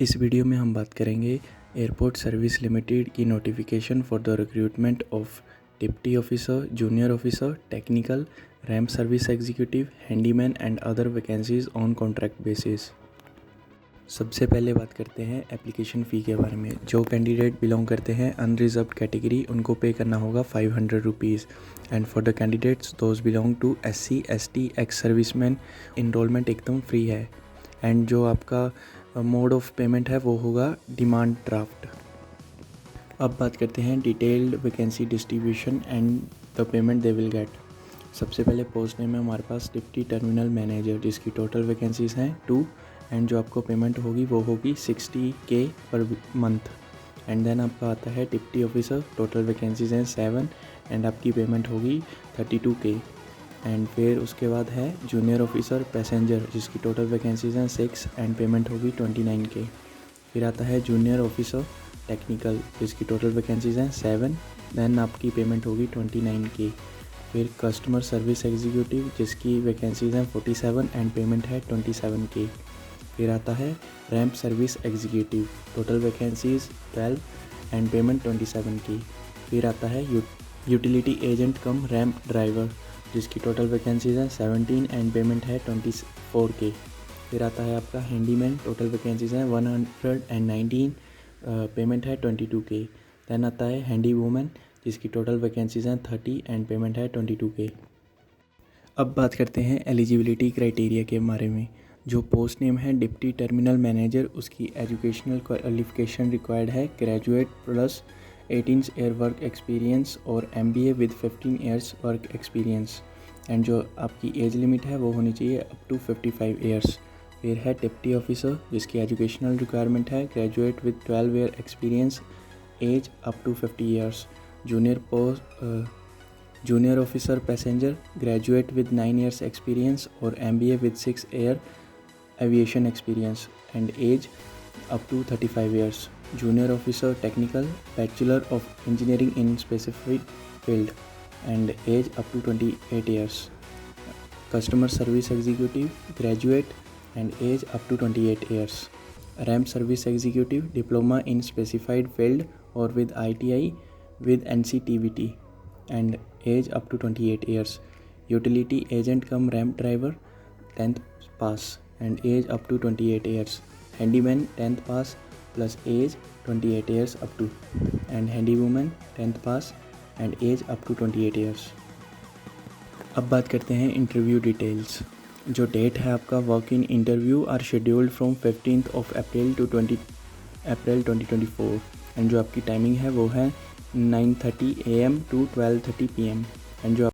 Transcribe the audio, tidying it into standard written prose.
इस वीडियो में हम बात करेंगे एयरपोर्ट सर्विस लिमिटेड की notification for the recruitment of deputy officer, junior officer, technical, ramp service executive, handyman and other vacancies on contract basis. सबसे पहले बात करते हैं एप्लीकेशन फ़ी के बारे में। जो कैंडिडेट बिलोंग करते हैं अनरिजर्व्ड कैटेगरी उनको पे करना होगा 500 rupees and for the candidates those belong to SC, ST, ex serviceman enrolment एकदम फ्री है। एंड जो आपका मोड ऑफ पेमेंट है वो होगा डिमांड ड्राफ्ट। अब बात करते हैं detailed vacancy distribution and the payment they will get. सबसे पहले पोस्ट नेम है हमारे पास डिप्टी टर्मिनल मैनेजर, जिसकी टोटल वैकेंसीज़ हैं 2 एंड जो आपको पेमेंट होगी वो होगी 60K per month. And then आपका आता है डिप्टी ऑफिसर, टोटल वैकेंसीज़ हैं 7 एंड आपकी पेमेंट होगी 32K। एंड फिर उसके बाद है जूनियर ऑफिसर पैसेंजर, जिसकी टोटल वैकेंसीज़ हैं 6 एंड पेमेंट होगी 29K। फिर आता है जूनियर ऑफिसर टेक्निकल, जिसकी टोटल वैकेंसीज़ हैं 7 देन आपकी पेमेंट होगी 29K। फिर कस्टमर सर्विस एग्जीक्यूटिव, जिसकी वैकेंसीज़ हैं 47 एंड पेमेंट है 27K। फिर आता है ramp service executive, total vacancies 12 and payment 27K। फिर आता है यूटिलिटी एजेंट कम रैम्प ड्राइवर, जिसकी टोटल वैकेंसीज़ हैं 17 एंड पेमेंट है 24K। फिर आता है आपका हैंडीमैन, टोटल वैकेंसीज़ हैं 119 पेमेंट है 22K। देन आता है हैंडी वूमेन, जिसकी टोटल वैकेंसीज़ हैं 30 एंड पेमेंट है 22K। अब बात करते हैं एलिजिबिलिटी क्राइटेरिया के बारे में। जो पोस्ट नेम है डिप्टी टर्मिनल मैनेजर, उसकी एजुकेशनल क्वालिफिकेशन रिक्वायर्ड है graduate plus 18 year work experience और MBA with 15 years work experience. And जो आपकी एज लिमिट है वो होनी चाहिए अप टू 55 ईयर्स। फिर है डिप्टी ऑफिसर, जिसकी एजुकेशनल रिक्वायरमेंट है graduate with 12 year experience, age up to 50 years. Junior officer passenger, graduate with 9 years experience और MBA with 6 year aviation experience and age up to 35 years. Junior officer technical, bachelor of engineering in specific field and age up to 28 years. Customer service executive, graduate and age up to 28 years. Ramp service executive, diploma in specified field or with ITI with NCTVT and age up to 28 years. Utility agent cum ramp driver, 10th pass and age up to 28 years. Handyman 10th pass plus age 28 years up to, and handywoman 10th pass and age up to 28 years. अब बात करते हैं interview details. जो date है आपका work in interview are scheduled from 15th of April to 20 April 2024 and जो आपकी timing है वो है 9:30 AM to 12:30 PM एंड जो